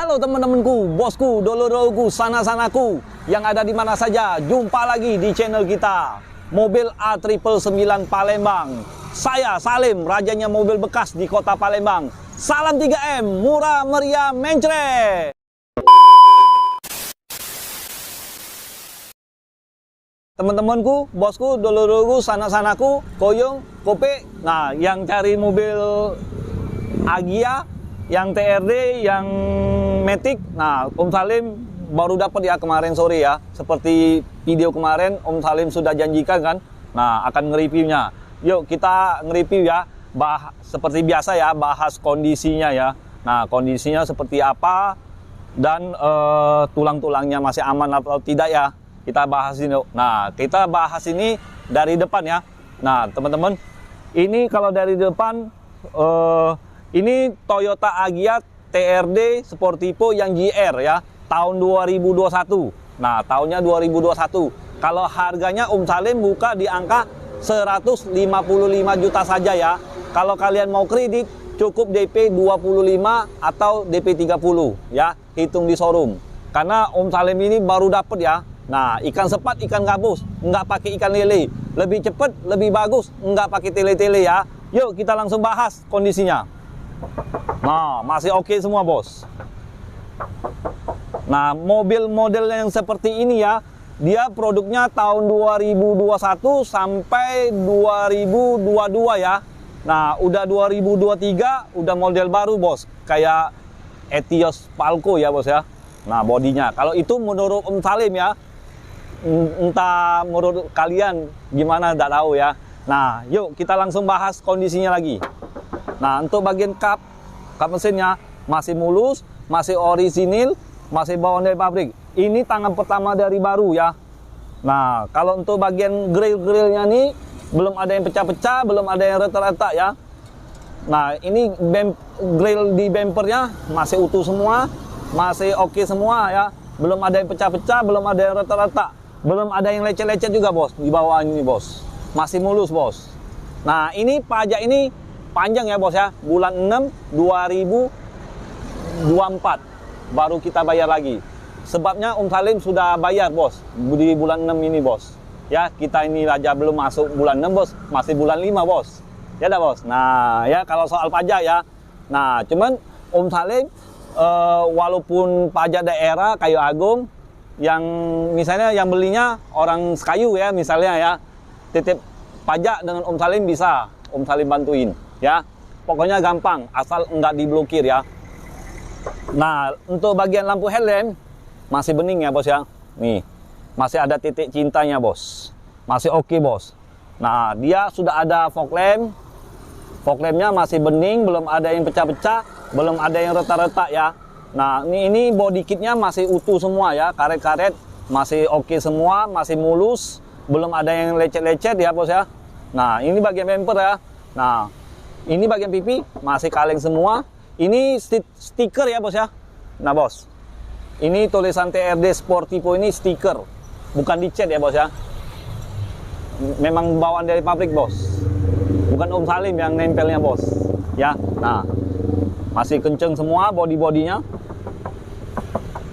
Halo teman-temanku, bosku, dulur-dulurku, sana-sanaku yang ada di mana saja. Jumpa lagi di channel kita, Mobil A999 Palembang. Saya Salim, rajanya mobil bekas di kota Palembang. Salam 3M, murah meriah mencret. Teman-temanku, bosku, dulur-dulurku, sana-sanaku, koyong, kope. Nah, yang cari mobil Agia, yang TRD, yang Matic. Nah, Om Salim baru dapat ya kemarin sore ya. Seperti video kemarin Om Salim sudah janjikan kan. Nah, akan nge-reviewnya. Yuk kita nge-review ya. Seperti biasa ya, bahas kondisinya ya. Nah, kondisinya seperti apa dan tulang-tulangnya masih aman atau tidak ya. Kita bahas ini. Nah, kita bahas ini dari depan ya. Nah, teman-teman, ini kalau dari depan ini Toyota Agya TRD Sportivo yang GR ya, tahun 2021. Nah, tahunnya 2021. Kalau harganya Om Salim buka di angka 155 juta saja ya. Kalau kalian mau kredit, cukup DP 25 atau DP 30 ya, hitung di showroom. Karena Om Salim ini baru dapet ya. Nah, ikan sepat, ikan gabus, nggak pakai ikan lele. Lebih cepat, lebih bagus, nggak pakai tele-tele ya. Yuk kita langsung bahas kondisinya. Nah, masih oke semua bos. Nah, mobil model yang seperti ini ya, dia produknya tahun 2021 sampai 2022 ya. Nah, udah 2023, udah model baru bos, kayak Etios Falco ya bos ya. Nah, bodinya, kalau itu menurut Om Salim ya, entah menurut kalian gimana, tidak tahu ya. Nah, yuk kita langsung bahas kondisinya lagi. Nah, untuk bagian kap mesinnya masih mulus, masih orisinil, masih bawaan dari pabrik. Ini tangan pertama dari baru ya. Nah, kalau untuk bagian grill-grillnya nih belum ada yang pecah-pecah, belum ada yang retak-retak ya. Nah, ini grill di bumpernya masih utuh semua, masih oke semua ya. Belum ada yang pecah-pecah, belum ada yang retak-retak, belum ada yang lecet-lecet juga bos di bawah ini bos. Masih mulus bos. Nah, ini pajak ini panjang ya bos ya, bulan 6 2024 baru kita bayar lagi. Sebabnya Om Salim sudah bayar bos di bulan 6 ini bos ya. Kita ini aja belum masuk bulan 6 bos, masih bulan 5 bos ya dah bos. Nah ya, kalau soal pajak ya, nah cuman Om Salim walaupun pajak daerah Kayu Agung, yang misalnya yang belinya orang Sekayu ya misalnya ya, titip pajak dengan Om Salim bisa Om Salim bantuin ya, pokoknya gampang asal enggak diblokir ya. Nah, untuk bagian lampu headlamp masih bening ya bos ya. Nih, masih ada titik cintanya bos, masih oke bos. Nah, dia sudah ada fog lamp, fog lampnya masih bening, belum ada yang pecah-pecah, belum ada yang retak-retak ya. Nah, ini body kitnya masih utuh semua ya, karet-karet masih oke semua, masih mulus, belum ada yang lecet-lecet ya bos ya. Nah, ini bagian bumper ya. Nah, ini bagian pipi masih kaleng semua. Ini stiker ya bos ya. Nah bos, ini tulisan TRD Sportivo ini stiker, bukan dicat ya bos ya. Memang bawaan dari pabrik bos, bukan Om Salim yang nempelnya bos ya. Nah, masih kenceng semua body-bodinya.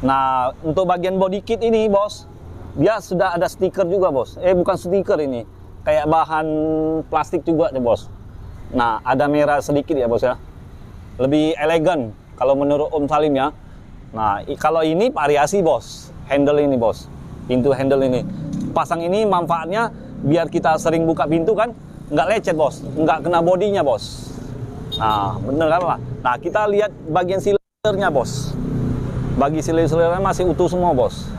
Nah, untuk bagian body kit ini bos, dia sudah ada stiker juga bos. Bukan stiker ini, kayak bahan plastik juga deh bos. Nah, ada merah sedikit ya bos ya, lebih elegan kalau menurut Om Salim ya. Nah, kalau ini variasi bos, handle ini bos, pintu handle ini pasang ini manfaatnya biar kita sering buka pintu kan nggak lecet bos, nggak kena bodinya bos. Nah, bener kan lah. Nah, kita lihat bagian silinder-nya bos, bagi silinder-silirnya masih utuh semua bos.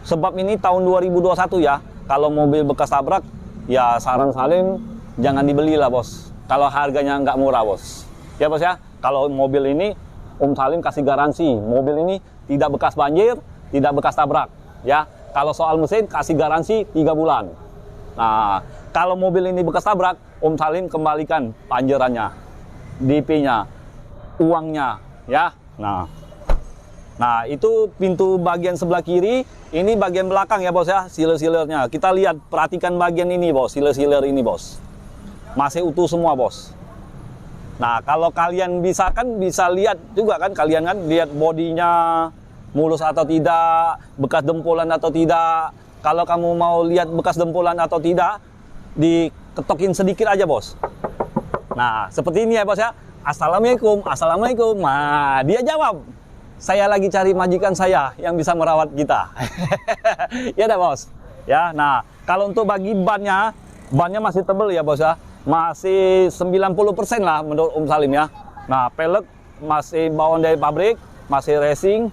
Sebab ini tahun 2021 ya, kalau mobil bekas tabrak ya saran Salim jangan dibeli lah bos, kalau harganya nggak murah bos ya bos ya. Kalau mobil ini Om Salim kasih garansi, mobil ini tidak bekas banjir, tidak bekas tabrak ya. Kalau soal mesin kasih garansi 3 bulan. Nah, kalau mobil ini bekas tabrak, Om Salim kembalikan panjerannya, DP-nya, uangnya ya. Nah, itu pintu bagian sebelah kiri, ini bagian belakang ya bos ya, siler-silernya. Kita lihat, perhatikan bagian ini bos, siler-siler ini bos, masih utuh semua bos. Nah, kalau kalian bisa lihat juga kan, kalian kan lihat bodinya mulus atau tidak, bekas dempolan atau tidak. Kalau kamu mau lihat bekas dempolan atau tidak, diketokin sedikit aja, bos. Nah, seperti ini ya, bos ya. Assalamualaikum, assalamualaikum. Nah, dia jawab, saya lagi cari majikan saya yang bisa merawat kita. Ya dah, bos. Ya, nah, kalau untuk bagi bannya masih tebel ya, bos ya. Masih 90% lah menurut Om Salim ya. Nah, pelek masih bawaan dari pabrik, masih racing.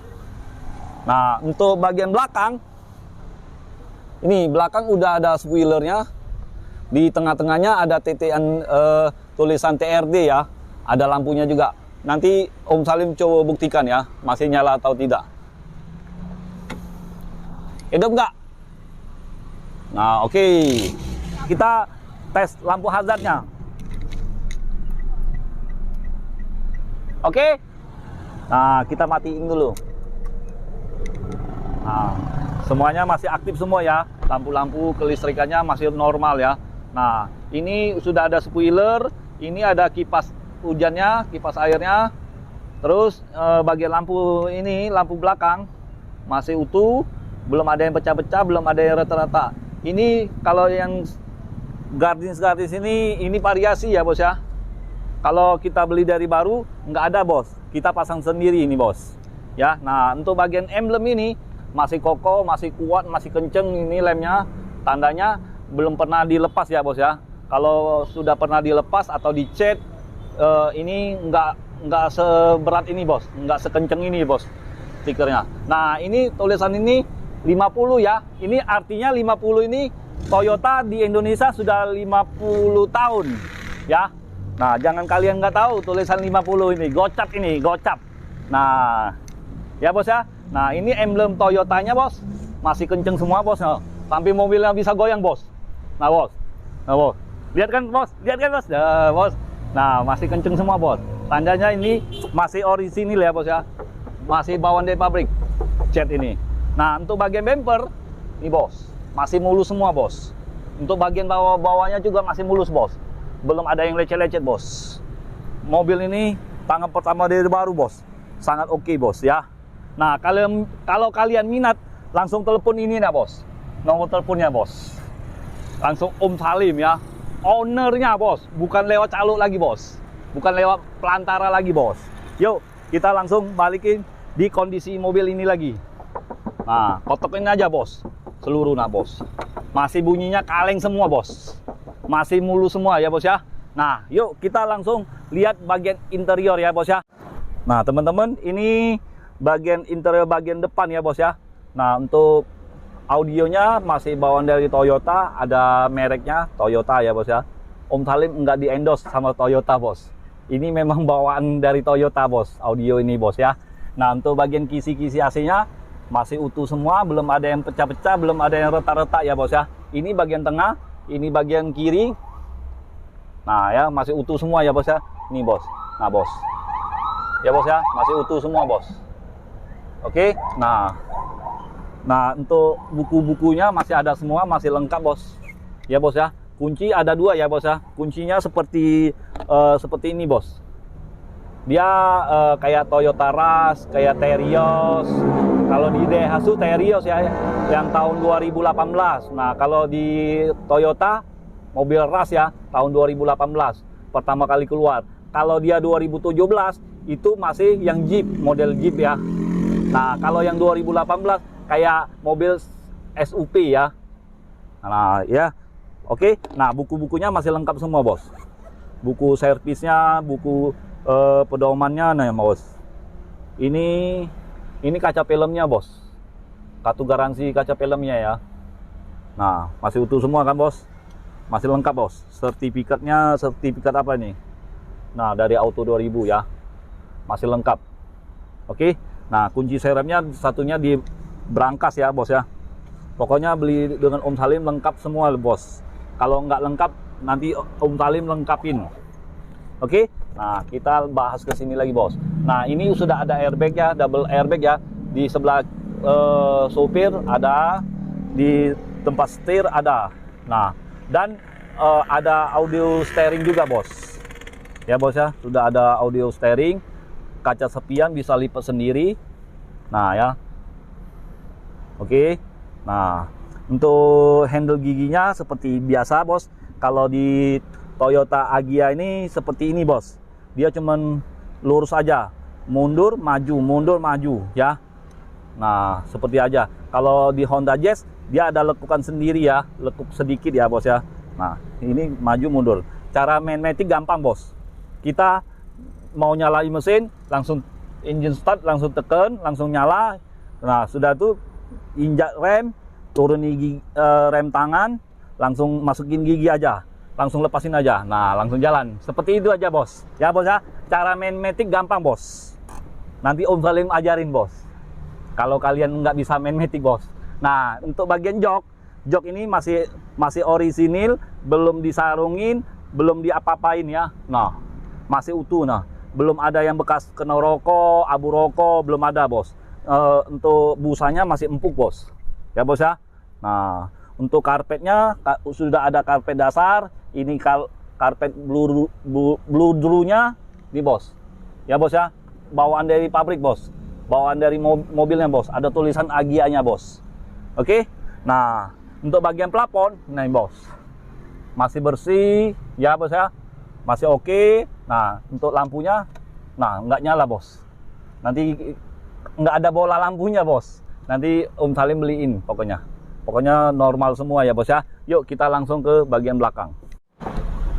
Nah, untuk bagian belakang, ini belakang udah ada spoilernya. Di tengah-tengahnya ada titik tulisan TRD ya. Ada lampunya juga. Nanti Om Salim coba buktikan ya, masih nyala atau tidak. Hidup nggak? Nah, oke. Kita tes lampu hazardnya. Oke. Nah, kita matiin dulu. Nah, semuanya masih aktif semua ya. Lampu-lampu kelistrikannya masih normal ya. Nah, ini sudah ada spoiler, ini ada kipas hujannya, kipas airnya. Terus bagian lampu ini, lampu belakang masih utuh, belum ada yang pecah-pecah, belum ada yang rata-rata. Ini kalau yang gardens ini variasi ya, bos ya. Kalau kita beli dari baru nggak ada, bos. Kita pasang sendiri ini, bos. Ya, nah untuk bagian emblem ini masih kokoh, masih kuat, masih kenceng ini lemnya. Tandanya belum pernah dilepas ya, bos ya. Kalau sudah pernah dilepas atau dicat, ini nggak seberat ini, bos. Nggak sekenceng ini, bos, stikernya. Nah, ini tulisan ini 50 ya. Ini artinya 50 ini Toyota di Indonesia sudah 50 tahun ya. Nah, jangan kalian nggak tahu tulisan 50 ini, gocap ini, gocap. Nah, ya bos ya. Nah, ini emblem Toyotanya, bos. Masih kenceng semua, bos. Nah, sampai mobilnya bisa goyang, bos. Nah, bos. Nah, bos. Lihat kan, bos? Lihat kan, bos? Nah, bos. Nah, masih kenceng semua, bos. Tandanya ini masih orisinil ya, bos ya. Masih bawaan dari pabrik. Cat ini. Nah, untuk bagian bumper, ini, bos. Masih mulus semua, bos. Untuk bagian bawah-bawahnya juga masih mulus, bos. Belum ada yang lecet-lecet, bos. Mobil ini tangan pertama dari baru, bos. Sangat oke, bos ya. Nah, kalau kalian minat, langsung telepon ini ya, bos. Nomor teleponnya, bos. Langsung Om Salim ya. Ownernya, bos. Bukan lewat calo lagi, bos. Bukan lewat pelantara lagi, bos. Yuk, kita langsung balikin di kondisi mobil ini lagi. Nah, kotokin aja, bos. Seluruh nah, bos. Masih bunyinya kaleng semua, bos. Masih mulus semua ya, bos ya. Nah, yuk kita langsung lihat bagian interior ya, bos ya. Nah, teman-teman, ini bagian interior bagian depan ya, bos ya. Nah, untuk audionya masih bawaan dari Toyota, ada mereknya Toyota ya, bos ya. Om Salim nggak di-endorse sama Toyota, bos. Ini memang bawaan dari Toyota, bos. Audio ini, bos ya. Nah, untuk bagian kisi-kisi AC-nya masih utuh semua, belum ada yang pecah-pecah, belum ada yang retak-retak ya, bos ya. Ini bagian tengah, ini bagian kiri. Nah, ya masih utuh semua ya, bos ya. Ini, bos. Nah, bos. Ya, bos ya, masih utuh semua, bos. Oke. Nah, untuk buku-bukunya masih ada semua, masih lengkap, bos. Ya, bos ya. Kunci ada 2 ya, bos ya. Kuncinya seperti ini, bos. Dia kayak Toyota Rush, kayak Terios. Kalau di Daihatsu Terios ya, yang tahun 2018. Nah, kalau di Toyota mobil Rush ya, tahun 2018 pertama kali keluar. Kalau dia 2017 itu masih yang Jeep, model Jeep ya. Nah, kalau yang 2018 kayak mobil SUV ya. Nah, ya. Oke. Nah, buku-bukunya masih lengkap semua, bos. Buku servisnya, buku pedomannya, nah, bos. Ini kaca filmnya, bos. Kartu garansi kaca filmnya ya. Nah, masih utuh semua kan, bos. Masih lengkap, bos. Sertifikatnya, sertifikat apa nih? Nah, dari Auto 2000 ya. Masih lengkap. Oke. Nah, kunci serepnya satunya di brankas ya, bos ya. Pokoknya beli dengan Om Salim lengkap semua, bos. Kalau nggak lengkap, nanti Om Salim lengkapin. Oke. Nah, kita bahas ke sini lagi, bos. Nah, ini sudah ada airbag ya, double airbag ya. Di sebelah sopir ada, di tempat setir ada. Nah, dan ada audio steering juga, bos. Ya bos ya, sudah ada audio steering, kaca sepian bisa lipat sendiri. Nah ya, oke. Nah, untuk handle giginya seperti biasa bos. Kalau di Toyota Agya ini seperti ini bos. Dia cuman lurus aja, mundur maju ya. Nah seperti aja. Kalau di Honda Jazz dia ada lekukan sendiri ya, lekuk sedikit ya bos ya. Nah ini maju mundur. Cara main matic gampang bos. Kita mau nyalain mesin, langsung engine start, langsung tekan, langsung nyala. Nah sudah tuh injak rem, turun gigi, rem tangan, langsung masukin gigi aja, langsung lepasin aja. Nah langsung jalan. Seperti itu aja bos. Ya bos ya. Cara main matic gampang bos. Nanti Om Salim ajarin bos. Kalau kalian nggak bisa main matic bos. Nah untuk bagian jok ini masih orisinil, belum disarungin, belum diapa-apain ya. Nah masih utuh. Nah belum ada yang bekas kena rokok, abu rokok, belum ada bos. Untuk busanya masih empuk bos. Ya bos ya. Nah untuk karpetnya sudah ada karpet dasar. Ini karpet bludrunya nih bos. Ya bos ya. Bawaan dari pabrik bos. Bawaan dari mobilnya bos. Ada tulisan Agya-nya bos. Oke. Nah untuk bagian plafon, nah bos, masih bersih ya bos ya. Masih oke. Nah untuk lampunya, nah nggak nyala bos. Nanti nggak ada bola lampunya bos. Nanti Om Salim beliin pokoknya. Pokoknya normal semua ya bos ya. Yuk kita langsung ke bagian belakang.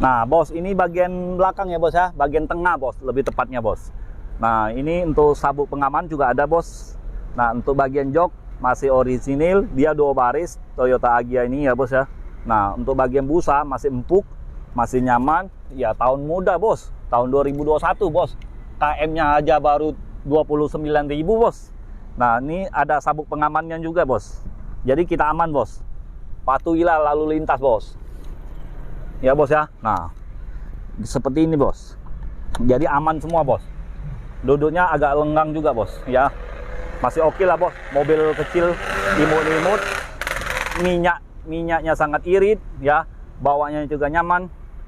Nah bos, ini bagian belakang ya bos ya. Bagian tengah bos, lebih tepatnya bos. Nah ini untuk sabuk pengaman juga ada bos. Nah untuk bagian jok masih orisinil. Dia 2 baris Toyota Agya ini ya bos ya. Nah untuk bagian busa masih empuk, masih nyaman. Ya tahun muda bos, tahun 2021 bos. KM-nya aja baru 29.000 bos. Nah ini ada sabuk pengamannya juga bos. Jadi kita aman bos. Patuhilah lalu lintas bos. Ya bos ya. Nah seperti ini bos. Jadi aman semua bos. Duduknya agak lenggang juga bos ya. Masih oke lah bos. Mobil kecil, imut-imut. Minyaknya sangat irit ya. Bawanya juga nyaman.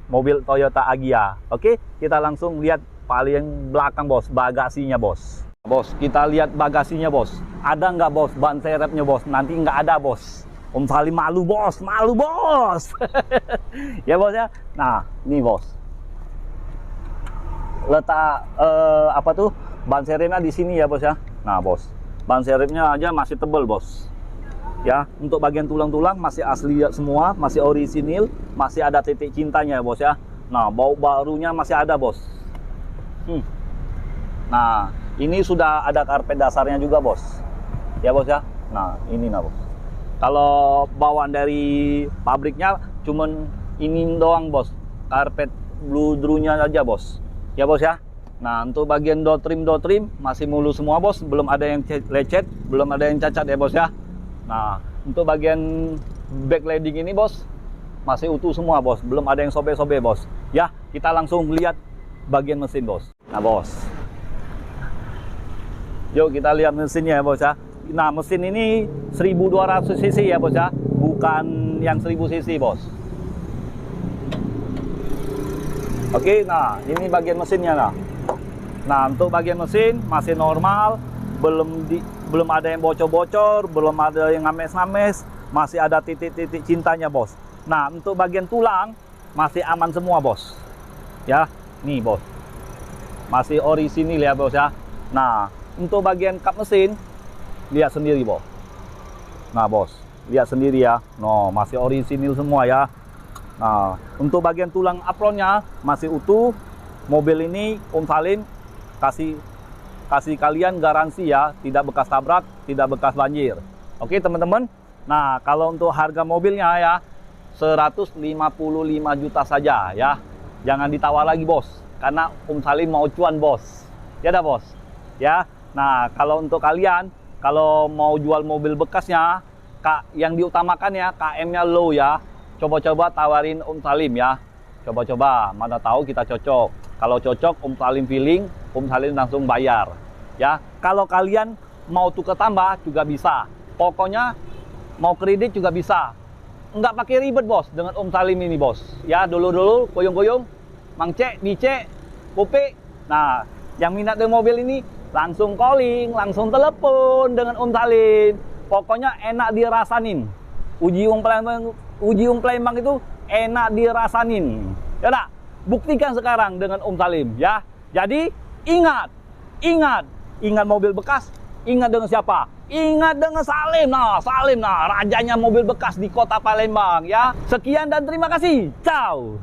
Mobil Toyota Agya. Oke, kita langsung lihat paling belakang bos, bagasinya bos. Bos, kita lihat bagasinya bos. Ada nggak bos ban serepnya bos? Nanti nggak ada bos. Om Salim malu bos, malu bos. Ya bos ya. Nah, ini bos. Letak apa tuh? Ban serepnya di sini ya bos ya. Nah bos, ban serepnya aja masih tebel bos. Ya, untuk bagian tulang-tulang masih asli semua, masih orisinil, masih ada titik cintanya bos ya. Nah, bau barunya masih ada bos. Nah, ini sudah ada karpet dasarnya juga bos. Ya bos ya. Nah, ini nah bos. Kalau bawaan dari pabriknya cuman ini doang bos. Karpet bludrunya aja bos. Ya bos ya. Nah, untuk bagian door trim masih mulus semua bos. Belum ada yang lecet, belum ada yang cacat ya bos ya. Nah, untuk bagian backlighting ini bos masih utuh semua bos, belum ada yang sobek-sobek bos. Ya, kita langsung lihat bagian mesin bos. Nah bos, yuk kita lihat mesinnya ya bos ya. Nah mesin ini 1200 cc ya bos ya, bukan yang 1000 cc bos. Oke, nah ini bagian mesinnya nah. Nah untuk bagian mesin masih normal, belum ada yang bocor-bocor, belum ada yang ngames-ngames, masih ada titik-titik cintanya bos. Nah untuk bagian tulang masih aman semua bos. Ya, nih bos, masih orisinil ya bos ya. Nah untuk bagian kap mesin lihat sendiri bos. Nah bos, lihat sendiri ya. No, masih orisinil semua ya. Nah untuk bagian tulang apronnya masih utuh. Mobil ini Om Salim kasih kalian garansi ya, tidak bekas tabrak, tidak bekas banjir. Oke teman-teman. Nah kalau untuk harga mobilnya ya 155 juta saja ya. Jangan ditawar lagi bos, karena Om Salim mau cuan bos. Ya dah bos. Ya. Nah kalau untuk kalian kalau mau jual mobil bekasnya, yang diutamakan ya KM-nya low ya. Coba-coba tawarin Om Salim ya. Coba-coba, mana tahu kita cocok. Kalau cocok Om Salim feeling, Om Salim langsung bayar. Ya, kalau kalian mau tukar tambah juga bisa. Pokoknya mau kredit juga bisa. Nggak pakai ribet bos dengan Om Salim ini bos. Ya, dulu-dulu goyong-goyong, Mang Cek, Bice, Pupik. Nah, yang minat dengan mobil ini langsung calling, langsung telepon dengan Om Salim. Pokoknya enak dirasain. Uji Om Palembang itu enak dirasain. Ya tak? Buktikan sekarang dengan Om Salim ya. Jadi ingat mobil bekas, ingat dengan siapa? Ingat dengan Salim. Nah, Salim rajanya mobil bekas di Kota Palembang ya. Sekian dan terima kasih. Ciao.